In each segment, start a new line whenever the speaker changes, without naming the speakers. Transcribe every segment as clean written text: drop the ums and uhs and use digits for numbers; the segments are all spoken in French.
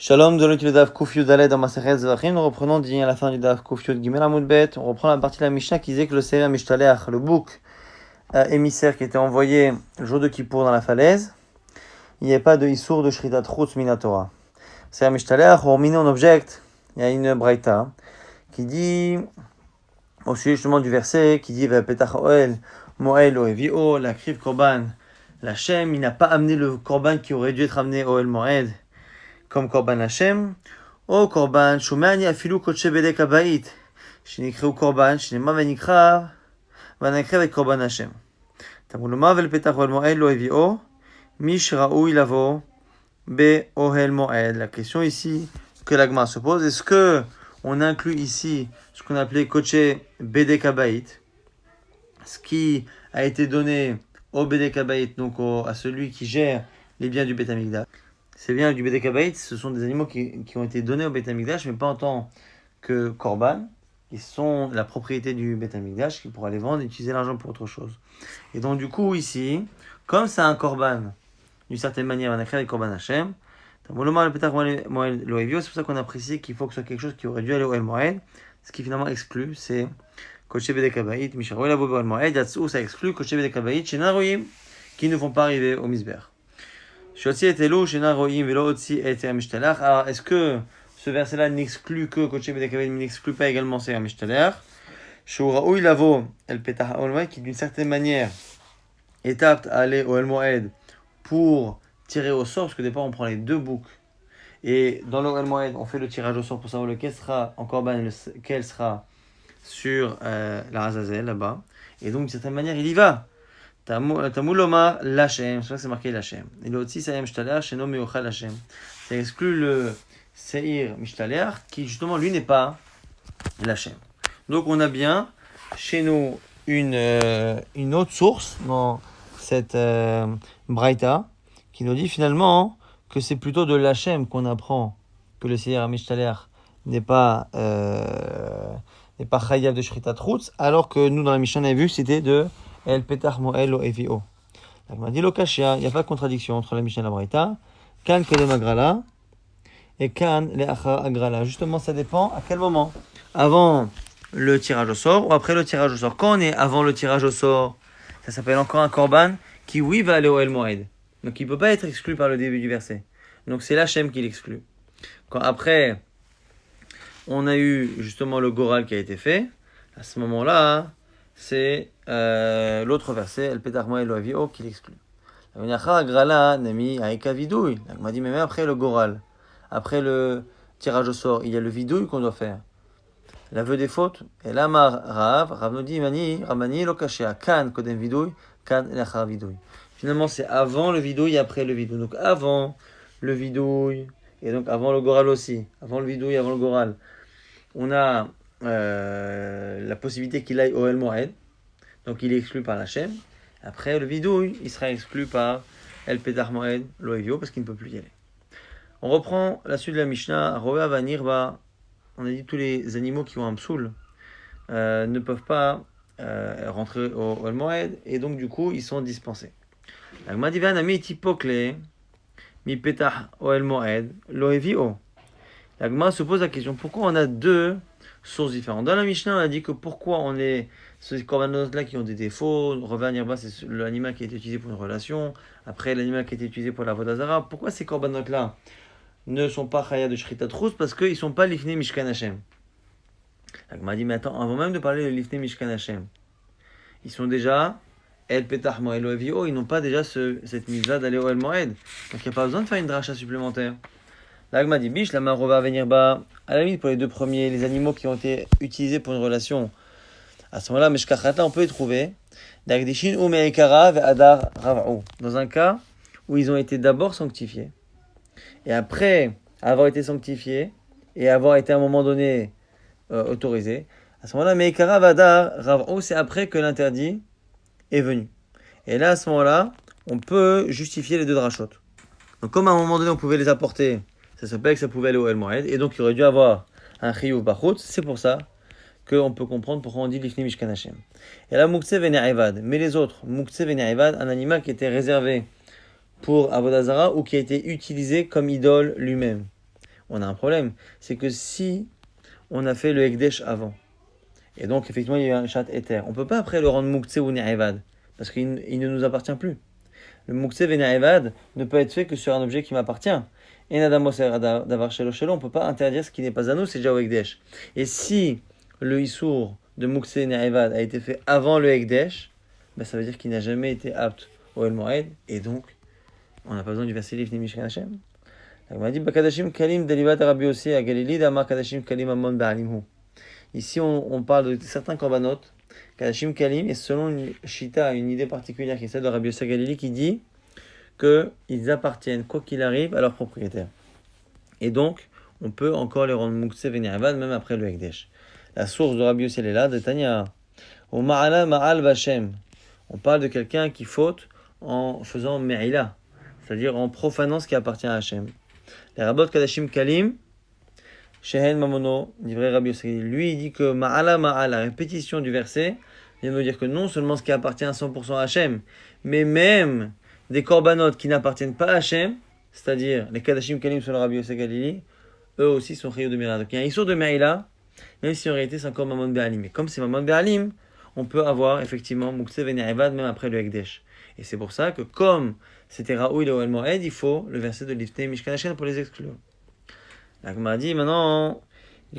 Shalom de l'autre Daf Kuf Yud Daled dans Masechet Zvachim. Nous reprenons à la fin du Daf Kuf Yud Gimel Amud Bet. On reprend la partie de la Mishnah qui disait que le Seir Mishtaleach, le bouc émissaire qui était envoyé le jour de Kippour dans la falaise, il n'y a pas de Issour de Shritat Chutz Minatora. Seir Mishtaleach, horminé on objecte, il y a une braïta qui dit, au sujet justement du verset, qui dit Petach Oel, Moel Oevio, la kriv Korban, la Shem, il n'a pas amené le Korban qui aurait dû être amené Oel Moed. Comme Korban Hashem, או קורבן שומע אני אפילו קודשי בדק הבית, שנקראו קורבן, שנאמר ונקרב את קורבן השם. תמרו לומר ולפתח אוהל מועד לא הביאו, מי שראוי לבוא באוהל מועד. La question ici que la Gemara se pose, est-ce que on inclut ici ce qu'on appelait קודשי בדק הבית, ce qui a été donné au בדק הבית, donc à celui qui gère les biens du Beth Amikdash. C'est bien du Bedek Habayit, ce sont des animaux qui ont été donnés au Beth Amikdash, mais pas en tant que Korban, qui sont la propriété du Beth Amikdash, qui pourra les vendre et utiliser l'argent pour autre chose. Et donc du coup ici, comme c'est un Korban, d'une certaine manière, on a créé le Korban Hashem, c'est pour ça qu'on a précisé qu'il faut que ce soit quelque chose qui aurait dû aller au El Moed, ce qui finalement exclut, c'est Koché Bedek Habayit, Misharoy Labo El Moed, Yatsu, ça exclut Koché Bedek Habayit, Shenaroyim, qui ne vont pas arriver au Misber. Alors, est-ce que ce verset-là n'exclut que Koché Bedek Habayit, mais n'exclut pas également Seir Mishtaleach, qui d'une certaine manière est apte à aller au El Moed pour tirer au sort, parce que des fois on prend les deux boucs, et dans le El Moed on fait le tirage au sort pour savoir lequel sera en Korban et lequel sera sur la Azazel là-bas, et donc d'une certaine manière il y va. Tamuloma Lachem, c'est c'est marqué Lachem. Et l'autre aussi, Seir Mishtaleach, Sheno Meochal Lachem. Ça exclut le Seir Mishtaleach, qui justement lui n'est pas Lachem. Donc on a bien chez nous une autre source dans cette Braïta qui nous dit finalement que c'est plutôt de Lachem qu'on apprend que le Seir Mishtaleach n'est pas Chayav de Shritat Chutz, alors que nous dans la Mishnah on avait vu que c'était de El Petach Moel Lo Evio. Il n'y a pas de contradiction entre la Mishnah et la Braïta. Kan Kodem Agrala et Kan le Achar Agrala. Justement, ça dépend à quel moment. Avant le tirage au sort ou après le tirage au sort. Quand on est avant le tirage au sort, ça s'appelle encore un Korban qui, oui, va aller au El Moed. Donc il ne peut pas être exclu par le début du verset. Donc c'est l'Hachem qui l'exclut. Quand après, on a eu justement le Goral qui a été fait, à ce moment-là, c'est l'autre verset, El Petach Moel Lo Evio, qui l'exclut. La Achar Agrala Nemi Aika Vidouille. Il m'a dit, mais même après le Goral, après le tirage au sort, il y a le vidouille qu'on doit faire. L'aveu des fautes. Et là, Rav nous dit, Ramani Lokashia, Kan Kodem Vidouille, Kan Lachar Vidouille. Finalement, c'est avant le vidouille et après le vidouille. Donc avant le vidouille, et donc avant le Goral aussi. Avant le vidouille, avant le Goral. On a la possibilité qu'il aille au El Moed, donc il est exclu par l'Hachem. Après le vidouille, il sera exclu par El Petach Moed Lo Evio parce qu'il ne peut plus y aller. On reprend la suite de la Mishnah. Rova Vanirba, on a dit tous les animaux qui ont un psoul ne peuvent pas rentrer au El Moed et donc du coup ils sont dispensés. La Gemara dit Vanami tipokle mi Petach au El Moed Lo Evio. La Gemara se pose la question, pourquoi on a deux sources différentes. Dans la Mishnah, on a dit que pourquoi on est ces corbanotes-là qui ont des défauts. Revenir bas, c'est l'animal qui a été utilisé pour une relation. Après, l'animal qui a été utilisé pour la vodazara. Pourquoi ces corbanotes-là ne sont pas chaya de shritat chutz? Parce qu'ils ne sont pas lifnei mishkan Hashem. Donc, on m'a dit, mais attends, avant même de parler de lifnei mishkan Hashem, ils sont déjà El Petach Moel Lo Evio, ils n'ont pas déjà cette mise-là d'aller au El Moed. Donc, il n'y a pas besoin de faire une dracha supplémentaire. L'agma dit biche, la marova venir bas. À la limite, pour les deux premiers, les animaux qui ont été utilisés pour une relation, à ce moment-là, Meshkachata, on peut y trouver Dagdishin ou Meikara ve Adar Rav'u. Dans un cas où ils ont été d'abord sanctifiés, et après avoir été sanctifiés, et avoir été à un moment donné autorisés, à ce moment-là, Meikara ve Adar Rav'u, c'est après que l'interdit est venu. Et là, à ce moment-là, on peut justifier les deux drachot. Donc, comme à un moment donné, on pouvait les apporter, ça s'appelle que ça pouvait aller au El Moed, et donc il aurait dû avoir un chiyuv bachut, c'est pour ça qu'on peut comprendre pourquoi on dit lifnei mishkan Hashem. Et là, muktzeh ve'ne'evad, mais les autres, muktzeh ve'ne'evad, un animal qui était réservé pour Avodazara ou qui a été utilisé comme idole lui-même. on a un problème. C'est que si on a fait le Ekdesh avant, et donc effectivement il y a eu un chat éther, on ne peut pas après le rendre Mouktsé ou Ne'evad, parce qu'il ne nous appartient plus. Le Mouktsé et Ne'evad ne peut être fait que sur un objet qui m'appartient. Et Nadamo d'avoir Shelo Shelo, on ne peut pas interdire ce qui n'est pas à nous, c'est déjà au Ekdesh. Et si le Issour de Mouktsé et Ne'evad a été fait avant le Ekdesh, ben ça veut dire qu'il n'a jamais été apte au El Moed, et donc on n'a pas besoin du verset Lifni Mishkan Hashem. On m'a dit Bakadashim Kalim derivat Rabbi Yossi à Galilée, Damar Kadashim Kalim Amon Ba'alimhu. Ici, on parle de certains korbanot, Kadashim Kalim, et selon une shita, une idée particulière qui est celle de Rabbi Yossi à Galilée, qui dit qu'ils appartiennent, quoi qu'il arrive, à leur propriétaire. Et donc, on peut encore les rendre Mouktsé Vene'evad, même après le Ekdesh. La source de Rabbi Yossi, elle est là, de Tanya. Au Ma'ala Ma'al Vashem. On parle de quelqu'un qui faute en faisant Me'ila, c'est-à-dire en profanant ce qui appartient à Hachem. Les Rabot Kadashim Kalim, Shehen Mamono, livré Rabbi Yossi, lui il dit que Ma'ala, la répétition du verset, vient nous dire que non seulement ce qui appartient à 100% à Hachem, mais même des korbanot qui n'appartiennent pas à Hachem, c'est-à-dire les Kadashim Kalim sur le Rabbi Yossi Galili, eux aussi sont chayou de Mira. Donc il y a un issur de Me'ila, même si en réalité c'est encore Mamon Be'alim. Mais comme c'est Mamon Be'alim, on peut avoir effectivement Mouktsé Vene'evad même après le Ekdesh. Et c'est pour ça que comme c'était Raoui le El Moed, il faut le verset de Lifnei Mishkan Hashem pour les exclure. La Gemara dit maintenant,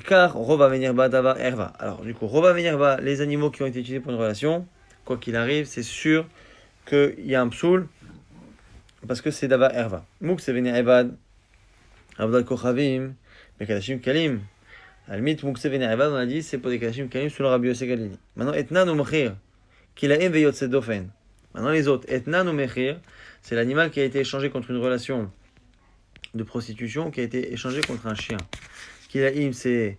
car Rova venir ba davar erva. Alors du coup, Rova venir ba, les animaux qui ont été utilisés pour une relation, quoi qu'il arrive, c'est sûr qu'il y a un psoul, parce que c'est davar erva. Mouktsé Vene'evad, Avdal Kochavim, Bekadashim Kalim. À la limite, Mouktsé Vene'evad, on a dit, c'est pour des Kadashim Kalim sur le Rabbi Yossi Galili. Maintenant, Etnan ou Mechir, Kilaim veyotse dofen. Maintenant, les autres, Etnan ou Mechir, c'est l'animal qui a été échangé contre une relation de prostitution, qui a été échangé contre un chien. Kilaim, c'est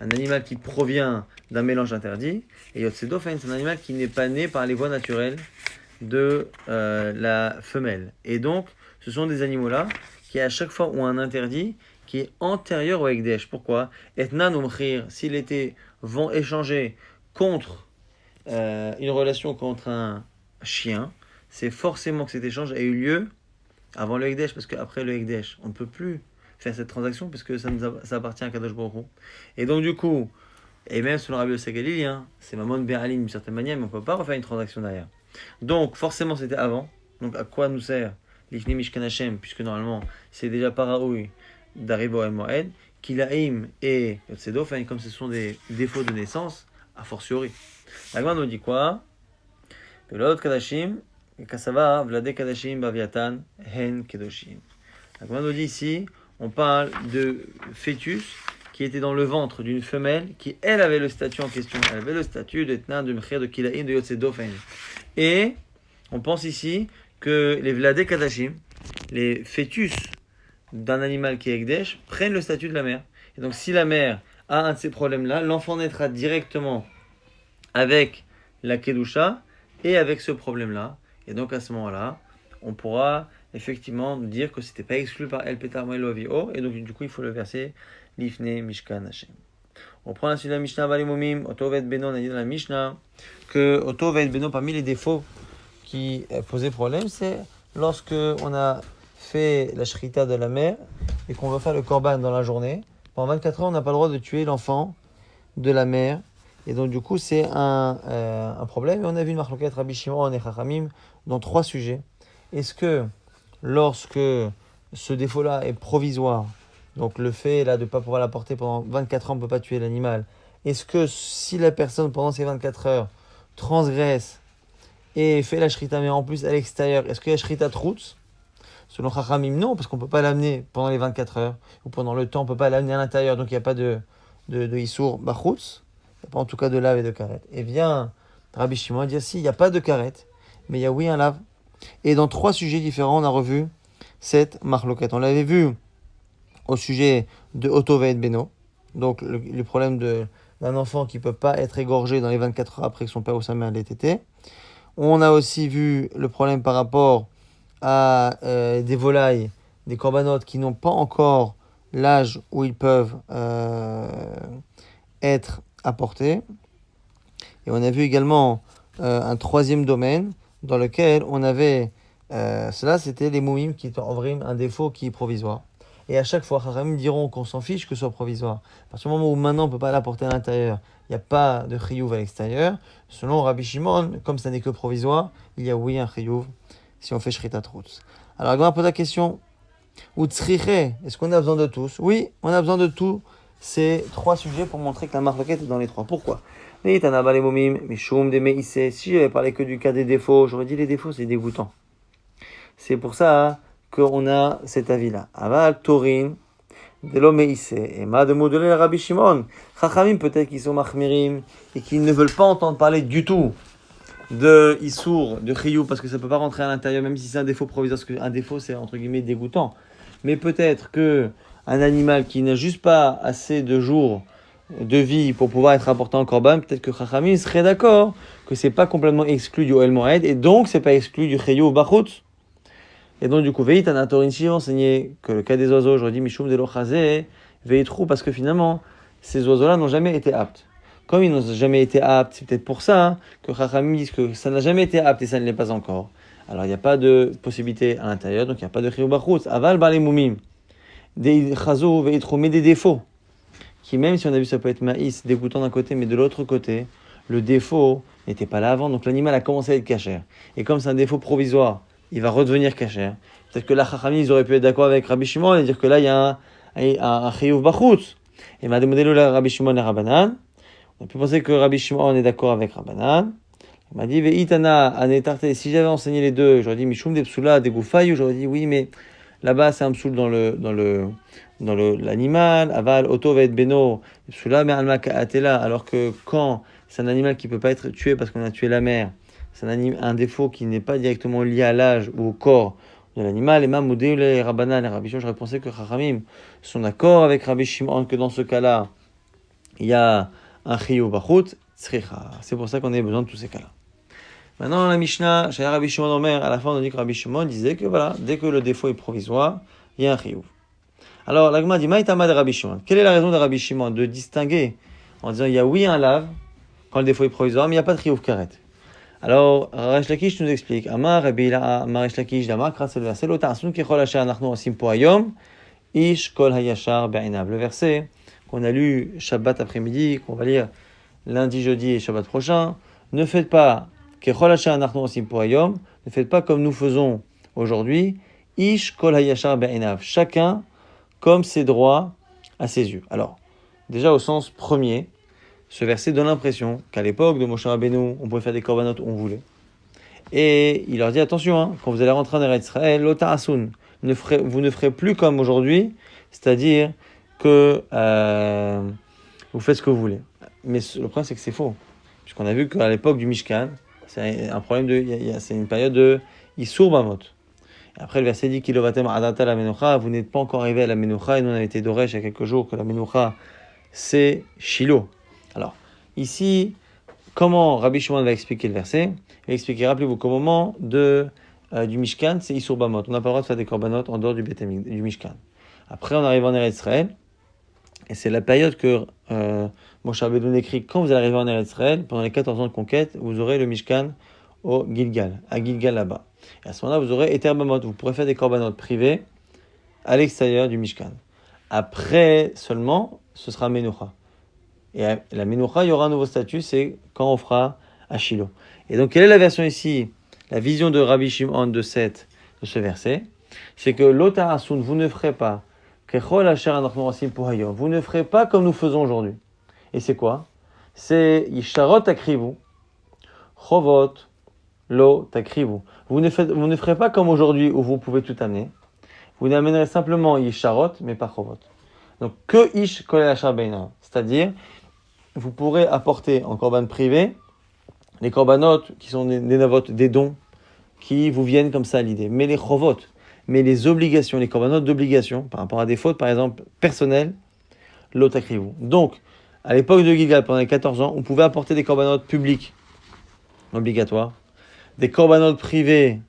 un animal qui provient d'un mélange interdit. Et Yotse dofen, c'est un animal qui n'est pas né par les voies naturelles de la femelle. Et donc, ce sont des animaux-là qui, à chaque fois, ont un interdit qui est antérieur au Ekdesh. Pourquoi? Etnan ou Mechir, s'il était échangé contre une relation contre un chien, c'est forcément que cet échange a eu lieu avant le Ekdesh, parce qu'après le Ekdesh, on ne peut plus faire cette transaction, parce que ça appartient à Kadosh Baruch Hu. Et donc du coup, et même selon Rabbi Yossi Galili, c'est Mamon Be'alim d'une certaine manière, mais on ne peut pas refaire une transaction derrière. Donc forcément c'était avant. Donc à quoi nous sert Lifnei Mishkan Hashem, puisque normalement c'est déjà paraoui d'arriver au El Moed, Kilaim et Yotse dofen, comme ce sont des défauts de naissance, a fortiori. La Gemara nous dit quoi? L'autre Kadashim, Kasava, Vladé Kadashim, Baviatan, Hen Kedoshim. La Gemara nous dit ici, on parle de fœtus qui était dans le ventre d'une femelle qui, elle, avait le statut en question. Elle avait le statut d'Etnan, de Mechir, de Kilaim, de Yotse dofen. Et on pense ici que les Vladé Kadashim, les fœtus d'un animal qui est Ekdesh, prennent le statut de la mère. Et donc si la mère a un de ces problèmes-là, l'enfant naîtra directement avec la Kedusha et avec ce problème-là. Et donc à ce moment-là, on pourra effectivement dire que c'était pas exclu par El Petar Moel Ovio, et donc du coup il faut le verser Lifnei Mishkan Hashem. On prend la suite de la Mishnah Balimumim, Otoved Beno, on a dit dans la Mishnah que Otoved Beno, parmi les défauts qui posaient problème, c'est lorsque on a fait la shrita de la mère et qu'on va faire le korban dans la journée. Pendant 24 heures, on n'a pas le droit de tuer l'enfant de la mère. Et donc, du coup, c'est un problème. Et on a vu une marloquette Rabbi Shimon et Chachamim dans 3 sujets. Est-ce que, lorsque ce défaut-là est provisoire, donc le fait là, de ne pas pouvoir la porter pendant 24 heures, on ne peut pas tuer l'animal, est-ce que si la personne, pendant ces 24 heures, transgresse et fait la shrita, mais en plus à l'extérieur, est-ce qu'il y a shrita troutz? Selon Chachamim, non, parce qu'on ne peut pas l'amener pendant les 24 heures, ou pendant le temps, on ne peut pas l'amener à l'intérieur, donc il n'y a pas de Issour Bachutz, il n'y a pas en tout cas de lave et de karet. Et bien, Rabbi Shimon dit si, il n'y a pas de karet, mais il y a oui un lave. Et dans 3 sujets différents, on a revu cette marloquette. On l'avait vu au sujet de Otoved Beno, donc le problème d'un enfant qui ne peut pas être égorgé dans les 24 heures après que son père ou sa mère l'ait été. On a aussi vu le problème par rapport à des volailles, des corbanotes qui n'ont pas encore l'âge où ils peuvent être apportés. Et on a vu également un 3e domaine dans lequel on avait Cela, c'était les moumim qui ont un défaut qui est provisoire. Et à chaque fois, Chachamim diront qu'on s'en fiche que ce soit provisoire. À partir du moment où maintenant on ne peut pas l'apporter à l'intérieur, il n'y a pas de chiyuv à l'extérieur. Selon Rabbi Shimon, comme ça n'est que provisoire, il y a oui un chiyuv si on fait shritat rutz. Alors, Agma pose la question, ou tzriche, est-ce qu'on a besoin de tous? Oui, on a besoin de tous ces trois sujets pour montrer que la marloquette est dans les trois. Pourquoi? Si j'avais parlé que du cas des défauts, j'aurais dit les défauts c'est dégoûtant. C'est pour ça qu'on a cet avis-là. Aval Torin, de l'homme et ma de modeler Rabbi Shimon. Chachamim peut-être qu'ils sont machmirim et qu'ils ne veulent pas entendre parler du tout de Issour, de Chiyuv, parce que ça ne peut pas rentrer à l'intérieur, même si c'est un défaut provisoire, parce qu'un défaut c'est entre guillemets dégoûtant. Mais peut-être que un animal qui n'a juste pas assez de jours de vie pour pouvoir être apporté en korban, peut-être que Chachamim serait d'accord que c'est pas complètement exclu du Oel Moed et donc c'est pas exclu du Chiyuv Bachutz. Et donc, du coup, Veit Anatorin Shiv enseigné que le cas des oiseaux, j'aurais dit Mishum de l'Ochazé, Veitrou, parce que finalement, ces oiseaux-là n'ont jamais été aptes. Comme ils n'ont jamais été aptes, c'est peut-être pour ça que Chachamim disent que ça n'a jamais été apte et ça ne l'est pas encore. Alors, il n'y a pas de possibilité à l'intérieur, donc il n'y a pas de Chiyuv Bachutz. Aval Bale Mumim, des Chazou, Veitrou, mais des défauts, qui même si on a vu ça peut être maïs, dégoûtant d'un côté, mais de l'autre côté, le défaut n'était pas là avant, donc l'animal a commencé à être cachère. Et comme c'est un défaut provisoire, il va redevenir cachère. Peut-être que là, Chachamim, ils auraient pu être d'accord avec Rabbi Shimon et dire que là, il y a un chiyuv bachutz. Et m'a demandé là, Rabbi Shimon et Rabbanan. On a pu penser que Rabbi Shimon est d'accord avec Rabbanan. Il m'a dit, ve'itana anetarte. Si j'avais enseigné les deux, j'aurais dit, mishum de psula, de goufaï, j'aurais dit, oui, mais là-bas, c'est un psoul dans l'animal. Aval, auto va être beno, psula, mais alma ka'atela. Alors que quand c'est un animal qui peut pas être tué parce qu'on a tué la mère, c'est un défaut qui n'est pas directement lié à l'âge ou au corps de l'animal. Et même les Rabbanan, les Rabbi Shimon, j'aurais pensé que Chachamim sont d'accord avec Rabbi Shimon que dans ce cas-là, il y a un chiyuv bachut tzricha. C'est pour ça qu'on a besoin de tous ces cas-là. Maintenant, la Mishnah, chez Rabbi Shimon Omer, à la fin, on dit que Rabbi Shimon disait que voilà, dès que le défaut est provisoire, il y a un chiyuv. Alors, l'Agma dit, Maïtama de Rabbi Shimon. Quelle est la raison de Rabbi Shimon de distinguer en disant il y a oui un lave quand le défaut est provisoire, mais il n'y a pas de chiyuv karet? Alors, Resh Lakish nous explique, Amar Rabbeila, Amar Resh Lakish, Damar, grâce au verset, Lo ta'asun kechol asher anachnu osim po hayom, ish kol hayashar be'inav. Le verset qu'on a lu Shabbat après-midi, qu'on va lire lundi, jeudi et Shabbat prochain, ne faites pas kechol asher anachnu osim po hayom, ne faites pas comme nous faisons aujourd'hui, ish kol hayashar be'inav. Chacun comme ses droits à ses yeux. Alors, déjà au sens premier, ce verset donne l'impression qu'à l'époque de Moshe Rabbeinu, on pouvait faire des korbanot où on voulait. Et il leur dit attention, quand vous allez rentrer en Eretz Israël, lo ta'asun, vous ne ferez plus comme aujourd'hui, c'est-à-dire que vous faites ce que vous voulez. Mais le problème c'est que c'est faux, puisqu'on a vu qu'à l'époque du Mishkan, c'est un problème c'est une période de Issour Bamot. Et après le verset dit kilovatem adata la menucha, vous n'êtes pas encore arrivé à la menucha, et nous on a été d'Oresh il y a quelques jours que la menucha c'est Shiloh. Alors, ici, comment Rabbi Shimon va expliquer le verset? Il va expliquer, rappelez-vous qu'au moment du Mishkan, c'est Issour Bamot. On n'a pas le droit de faire des korbanot en dehors du Mishkan. Après, on arrive en Eretz Israël, et c'est la période que Moshe Rabbeinu écrit, quand vous allez arriver en Eretz Israël, pendant les 14 ans de conquête, vous aurez le Mishkan au Gilgal, à Gilgal là-bas. Et à ce moment-là, vous aurez Eter Bamot, vous pourrez faire des korbanot privés à l'extérieur du Mishkan. Après seulement, ce sera Menucha. Et la Menucha, il y aura un nouveau statut, c'est quand on fera à Shiloh. Et donc, quelle est la version ici? La vision de Rabbi Shimon de ce verset, c'est que l'Ota Asun, vous ne ferez pas, vous ne ferez pas comme nous faisons aujourd'hui. Et c'est quoi? C'est Yisharot Takrivu, Chovot Lo Takrivu. Vous ne ferez pas comme aujourd'hui où vous pouvez tout amener. Vous n'amènerez simplement Yisharot, mais pas Chovot. Donc, que Ish Kolel Ashar Beina, c'est-à-dire, vous pourrez apporter en korban privé les korbanot qui sont des navot, des dons qui vous viennent comme ça à l'idée. Mais les chovot, mais les obligations, les korbanot d'obligation, par rapport à des fautes, par exemple, personnelles, l'otakrivu. Donc, à l'époque de Gilgal, pendant les 14 ans, on pouvait apporter des korbanot publics, obligatoires, des korbanot privés,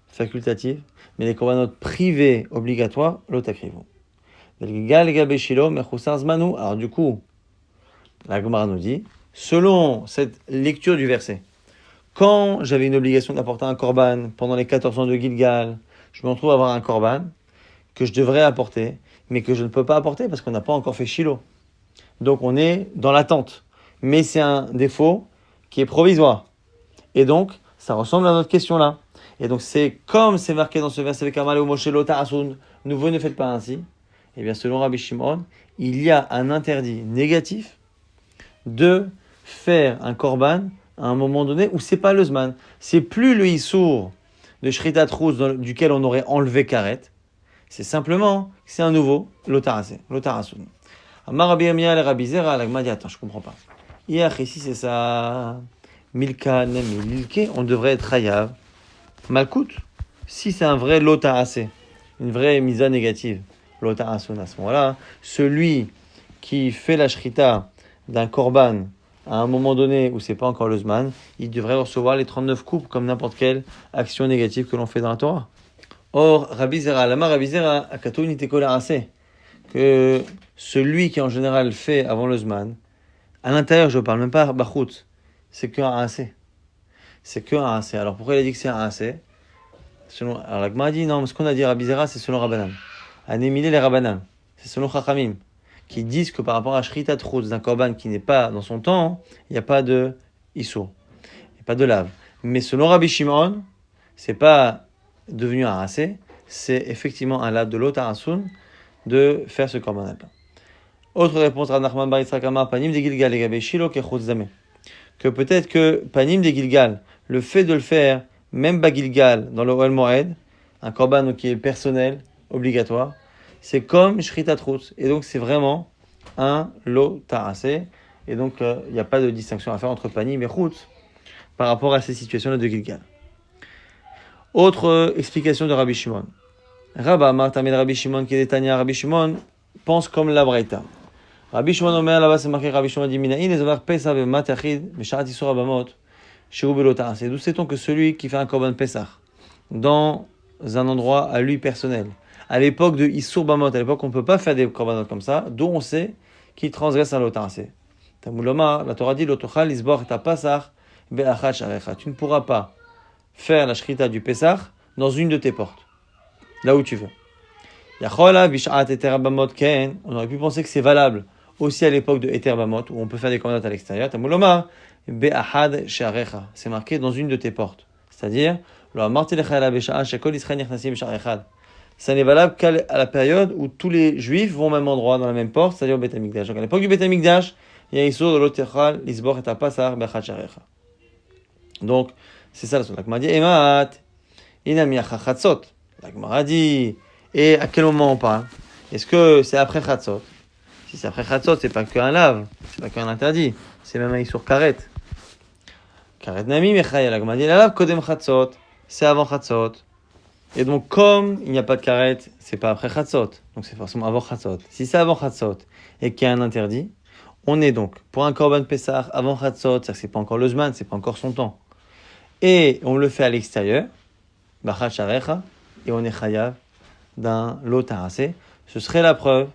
facultatifs, mais les korbanot privés, obligatoires, l'otakrivu. Alors du coup, la Gemara nous dit, selon cette lecture du verset, quand j'avais une obligation d'apporter un korban pendant les 14 ans de Gilgal, je me retrouve à avoir un korban que je devrais apporter, mais que je ne peux pas apporter parce qu'on n'a pas encore fait Shiloh. Donc on est dans l'attente. Mais c'est un défaut qui est provisoire. Et donc, ça ressemble à notre question là. Et donc c'est comme c'est marqué dans ce verset avec Kamal ou Moshe Lota Asun, vous ne faites pas ainsi. Et bien selon Rabbi Shimon, il y a un interdit négatif de faire un korban à un moment donné où c'est pas le zman. C'est plus le issour de Shritat Rouz duquel on aurait enlevé karet. C'est simplement, c'est un nouveau Lotarasun. Amar Rabbi Yirmiyah le Rabbi Zera, la Gemara dit attends, je comprends pas. Hier, ici c'est ça. Milka, Nemi, Milke, on devrait être Hayav. Malkout, si c'est un vrai Lotarase, une vraie misa négative, Lotarasun à ce moment-là, celui qui fait la shrita d'un korban à un moment donné où c'est pas encore le zman, il devrait recevoir les 39 coupes comme n'importe quelle action négative que l'on fait dans la Torah. Or, Rabbi Zera, lama Rabbi Zera, akatou nitekola ase, que celui qui en général fait avant le zman, à l'intérieur, je ne parle même pas bachut, c'est que un assez. C'est que un assez. Alors pourquoi il a dit que c'est un assez? Alors la Gemara dit non, mais ce qu'on a dit Rabbi Zera, c'est selon Rabbanan. Anémilé les Rabbanan, c'est selon Chachamim, qui disent que par rapport à Shritat Rouz d'un korban qui n'est pas dans son temps, il n'y a pas de issour, il n'y a pas de lave. Mais selon Rabbi Shimon, c'est pas devenu un assez, c'est effectivement un lave de l'otarasun de faire ce korban. Autre réponse, Rav Nachman bar Yitzchak Amar, Panim de Gilgal, Egabe Shilo Kechutz Dameh. Que peut-être que Panim de Gilgal, le fait de le faire, même bas Gilgal, dans le Oel Moed, un korban qui est personnel, obligatoire, c'est comme Shritat Rouz. Et donc c'est vraiment un lo tarasé. Et donc il n'y a pas de distinction à faire entre Panim et Rouz par rapport à ces situations-là de Gilgal. Autre explication de Rabbi Shimon. Rabba Martamid Rabbi Shimon qui est Tanya, Rabbi Shimon pense comme la Braïta. Rabbi Shimon Omer, là-bas c'est marqué Rabbi Shimon dit Minaï, les ovar Pesach bemat yachid, mesharat isur abamot, shehu belotar. C'est d'où sait-on que celui qui fait un korban Pesach dans un endroit à lui personnel, à l'époque de Isur Bamot, à l'époque on ne peut pas faire des korbanot comme ça, d'où on sait qu'il transgresse un lotar. Tamuloma, la Torah dit Lotochal isbor ta Pesach be'achad sharecha. Tu ne pourras pas faire la shrita du Pesach dans une de tes portes, là où tu veux. Yachola bishat eter bamot ken. On aurait pu penser que c'est valable aussi à l'époque de eter bamot où on peut faire des korbanot à l'extérieur. Tamuloma be'achad sharecha. C'est marqué dans une de tes portes, c'est-à-dire ça n'est valable qu'à la période où tous les juifs vont au même endroit, dans la même porte, c'est-à-dire au Beth Amikdash. Donc à l'époque du Beth Amikdash, il y a Issour de l'Otechal, l'Isbor et Tapasar, Bechad Sharecha. Donc, c'est ça la sonde. La Gemara dit, Emat, Inami Chatzot. La Gemara dit, et à quel moment on parle? Est-ce que c'est après Chatzot? Si c'est après Chatzot, c'est pas qu'un lave, c'est pas qu'un interdit, c'est même un Issour Karet. Karet Nami Mechaya. La Gemara dit, la lave Kodem Chatzot. C'est avant Chatzot. Et donc, comme il n'y a pas de karet, c'est pas après Chatzot. Donc, c'est forcément avant Chatzot. Si c'est avant Chatzot et qu'il y a un interdit, on est donc pour un korban Pessah avant Chatzot, c'est-à-dire que c'est pas encore le Zman, c'est pas encore son temps. Et on le fait à l'extérieur, Bachat Sharecha, et on est Chayav d'un lot tarasé. Ce serait la preuve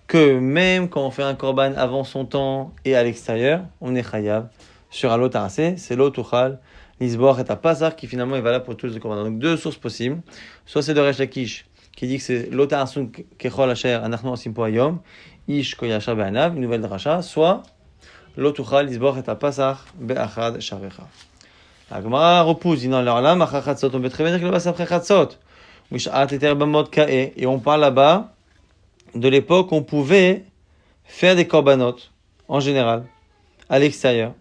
que même quand on fait un korban avant son temps et à l'extérieur, on est Chayav sur un lot tarasé. C'est l'eau Tuchal. L'isbor est à Pazar qui finalement est valable pour tous les korbanos. Donc deux sources possibles. Soit c'est de Resh Lakish qui dit que c'est l'ota asun kechol asher anachnu osim po hayom ish koyasha be'anav, une nouvelle dracha. Soit l'otuchal l'isbor est à Pazar be'achad sharecha. La Gemara repousse, dit non, alors là, machar chatzot, on peut très bien dire que là-bas c'est après chatzot. Mishat eter bamot ka'e. Et on parle là-bas de l'époque où on pouvait faire des korbanot en général à l'extérieur.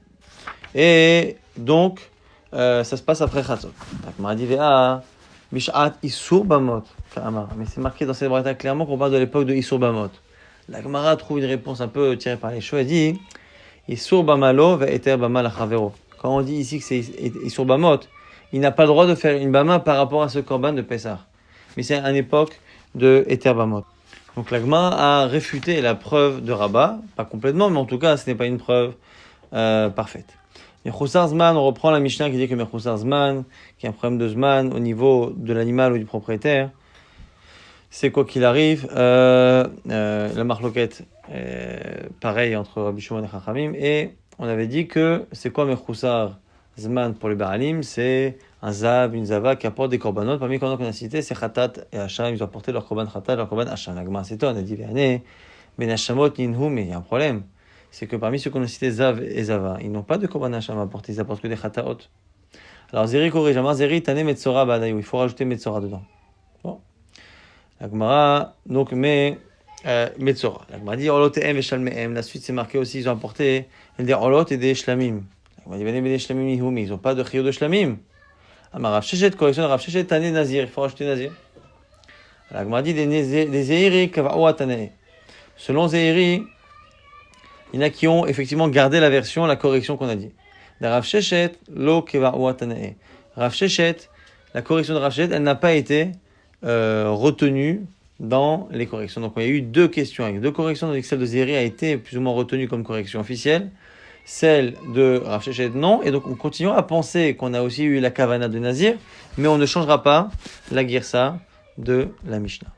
Et donc ça se passe après Chatzot. Mais c'est marqué dans cette braïta clairement qu'on parle de l'époque de Isur Bamot. La Gemara trouve une réponse un peu tirée par les cheveux. Elle dit Isur Bamalo va eter Bamal achavero. Quand on dit ici que c'est Isur Bamot, il n'a pas le droit de faire une Bama par rapport à ce korban de Pessah. Mais c'est une époque de eter Bamot. Donc la Gemara a réfuté la preuve de Rabat, pas complètement, mais en tout cas ce n'est pas une preuve parfaite. Mechoussar Zman, on reprend la Mishnah qui dit que Mechoussar Zman, qui a un problème de Zman au niveau de l'animal ou du propriétaire, c'est quoi qu'il arrive, la marloquette, pareil entre Rabbi Shimon et Chachamim, et on avait dit que c'est quoi Mechoussar Zman pour le Baralim, c'est un Zav, une Zava qui apporte des korbanot. Parmi les korbanot qu'on a cités, c'est Khatat et Hacham. Ils ont apporté leur korban Khatat, leur korban Hacham. La Gemara s'étonne, elle dit Véhané, Ben Hashamot Ninhu, mais il y a un problème. C'est que parmi ceux qu'on a cités, Zav et Zava, ils n'ont pas de korban Hacham à apporter, ils apportent que des Khataot. Alors Zeri corrige, Amar Zeri, Tane Metzora Badayou, il faut rajouter Metzora dedans. Bon. La Gemara, donc, mais. Metzora. La Gemara dit Olot et Veshalmeem. La suite, c'est marqué aussi, ils ont apporté des Olot et des Shlamim. La Gemara dit des Shlamim Nihumi, ils n'ont pas de Chiyot de Shlamim. Amar Rav Sheshet, correction, Rav Sheshet, Tane Nazir, il faut rajouter Nazir. La Gemara dit des Zeiri Kavaoua Tane. Selon Zeiri, il y en a qui ont effectivement gardé la version, la correction qu'on a dit. De Rav Sheshet, Lo Kavaoua Tane. Rav Sheshet, la correction de Rav Sheshet, elle n'a pas été retenue dans les corrections. Donc, il y a eu deux questions avec deux corrections, tandis que celle de Zéri a été plus ou moins retenue comme correction officielle. Celle de Rav Sheshet, non. Et donc, on continue à penser qu'on a aussi eu la Kavana de Nazir, mais on ne changera pas la Girsa de la Mishnah.